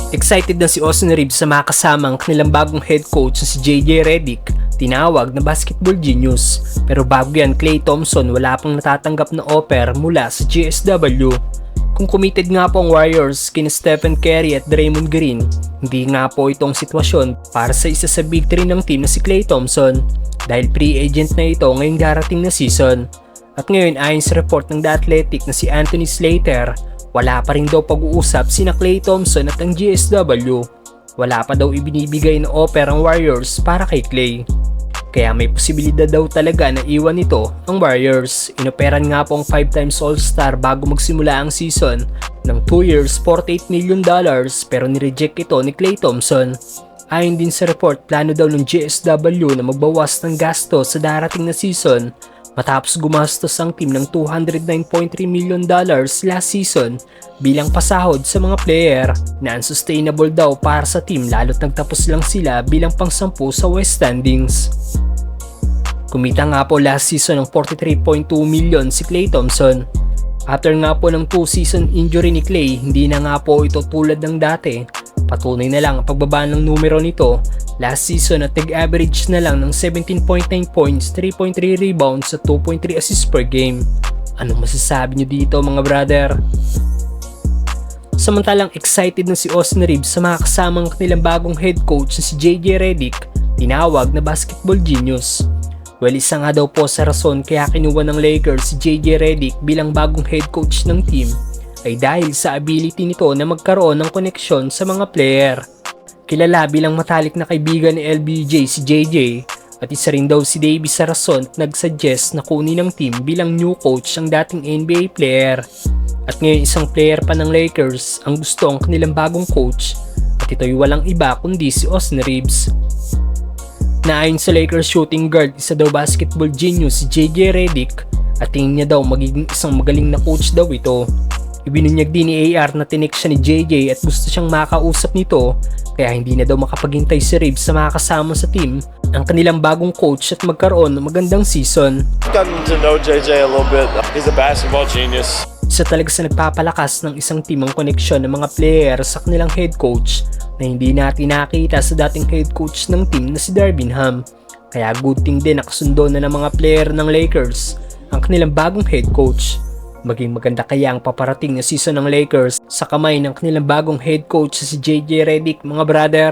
Excited na si Austin Reeves sa makasama ang kanilang bagong head coach na si JJ Redick, tinawag na basketball genius. Pero bago yan, Klay Thompson wala pang natatanggap na offer mula sa GSW. Kung committed nga po ang Warriors kina Stephen Curry at Draymond Green, hindi nga po itong sitwasyon para sa isa sa big three ng team na si Klay Thompson dahil free agent na ito ngayong darating na season. At ngayon ayon sa report ng The Athletic na si Anthony Slater, wala pa rin daw pag-uusap sina Klay Thompson at ang GSW. Wala pa daw ibinibigay na offer ang Warriors para kay Klay. Kaya may posibilidad daw talaga na iwan nito ang Warriors. Inoperan nga po ang 5 times All-Star bago magsimula ang season ng 2 years $48 million pero nireject ito ni Klay Thompson. Ayon din sa report, plano daw ng GSW na magbawas ng gasto sa darating na season matapos gumastos ang team ng $209.3 million last season bilang pasahod sa mga player na unsustainable daw para sa team lalo't nagtapos lang sila bilang pang-10 sa West standings. Kumita nga po last season ng $43.2 million si Klay Thompson. After nga po ng 2-season injury ni Klay, hindi na nga po ito tulad ng dati. Patunay na lang ang pagbaba ng numero nito last season at nag-average na lang ng 17.9 points, 3.3 rebounds at 2.3 assists per game. Anong masasabi nyo dito mga brother? Samantalang excited na si Austin Reeves sa mga kasamang kanilang bagong head coach na si JJ Redick, tinawag na basketball genius. Well, isa nga daw po sa rason kaya kinuha ng Lakers si JJ Redick bilang bagong head coach ng team ay dahil sa ability nito na magkaroon ng koneksyon sa mga player. Kilala bilang matalik na kaibigan ni LBJ si JJ at isa rin daw si Davis sa rason at nagsuggest na kunin ng team bilang new coach ang dating NBA player. At ngayon isang player pa ng Lakers ang gusto ang kanilang bagong coach at ito'y walang iba kundi si Austin Reeves. Naayon sa Lakers shooting guard, isa daw basketball genius si JJ Redick at tingin niya daw magiging isang magaling na coach daw ito. Ibinunyag din ni AR na tinik siya ni JJ at gusto siyang makausap nito kaya hindi na daw makapaghintay si Reeves sa makakasama sa team ang kanilang bagong coach at magkaroon ng magandang season. Gotten to know JJ a little bit. He's a basketball genius. Isa talaga sa nagpapalakas ng isang team ang koneksyon ng mga player sa kanilang head coach na hindi natin nakita sa dating head coach ng team na si Darvin Ham. Kaya good thing din nakasundo na ng mga player ng Lakers ang kanilang bagong head coach. Maging maganda kaya ang paparating na season ng Lakers sa kamay ng kanilang bagong head coach si JJ Redick mga brother.